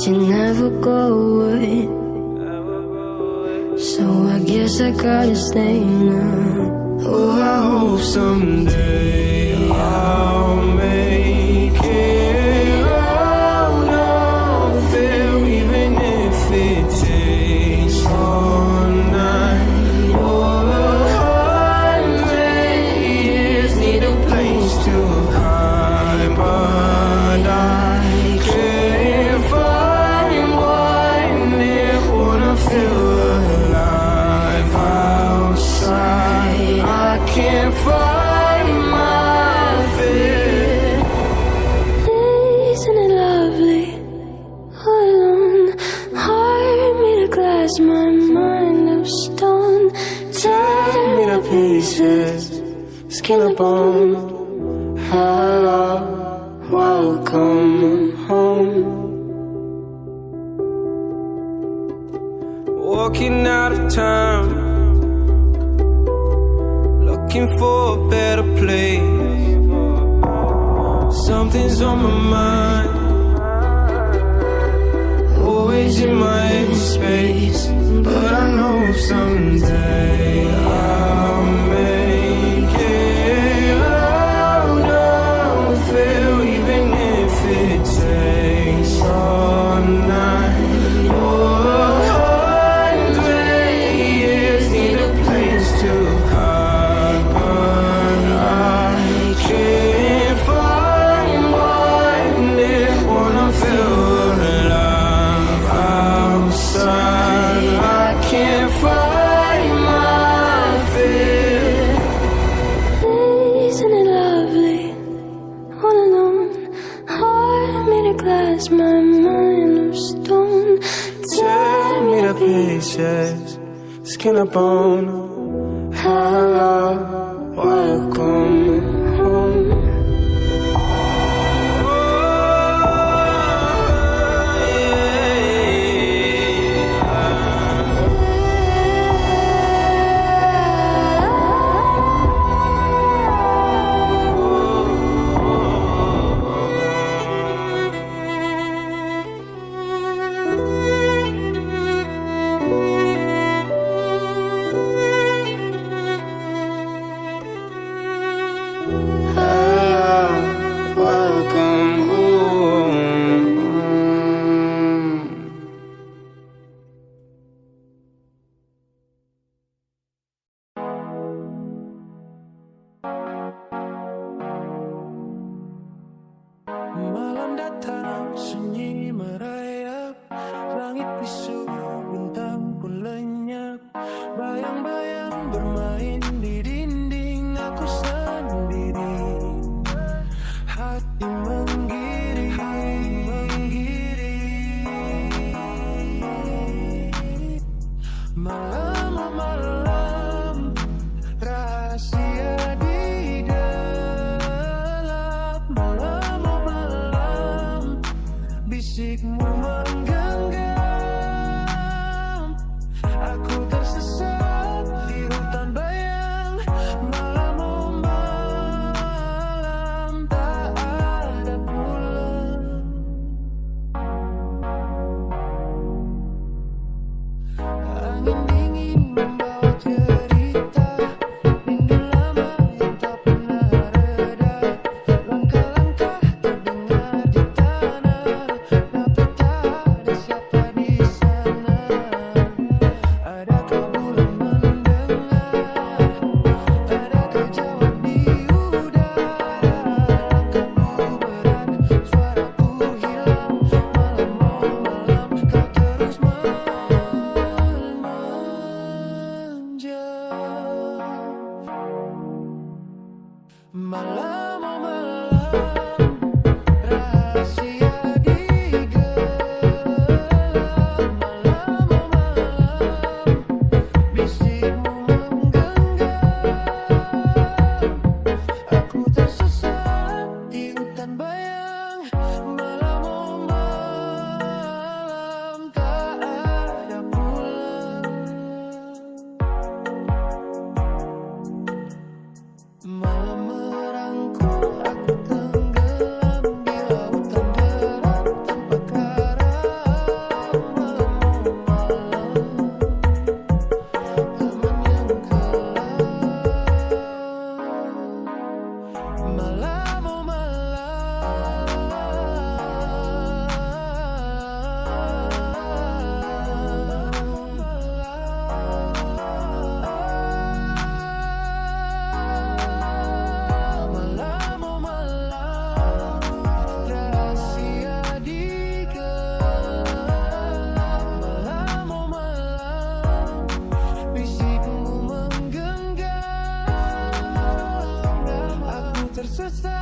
you never go away. So I guess I gotta stay now. Oh, I hope someday I'll make it out of there, even if it takes all night or 100 years. Need a place to hide, but I can't find one there. Wanna feel alive outside. I can't find my fear. Isn't it lovely? All alone, heart made of glass, my mind of stone. Tear me to pieces, skin and bone. Hello, welcome home. Walking out of town, looking for a better place. Something's on my mind, always in my empty space. But I know someday I'll make it out of there, even if it takes all night or 100 years. Need a place to hide, but I can't find one there. Wanna feel alive outside. I can't find my fear. Isn't it lovely? All alone, heart made of glass, my mind of stone. Tear me to pieces, skin and bone. Hello, welcome home. Welcome home. Malam datang, sunyi merayap, langit bisu, bintang pun lenyap. Bayang-bayang bermain di dinding, aku sendiri. Hati menggiring. Malam oh malam, rahasia di dalam. Malam oh malam, bisikmu menggenggam. Aku tersesat di hutan bayang. Malam oh malam, tak ada pulang. Angin dingin membawa cerita, rindu lama yang tak pernah reda. Langkah-langkah terdengar di tanah, tapi tak ada siapa Sesaat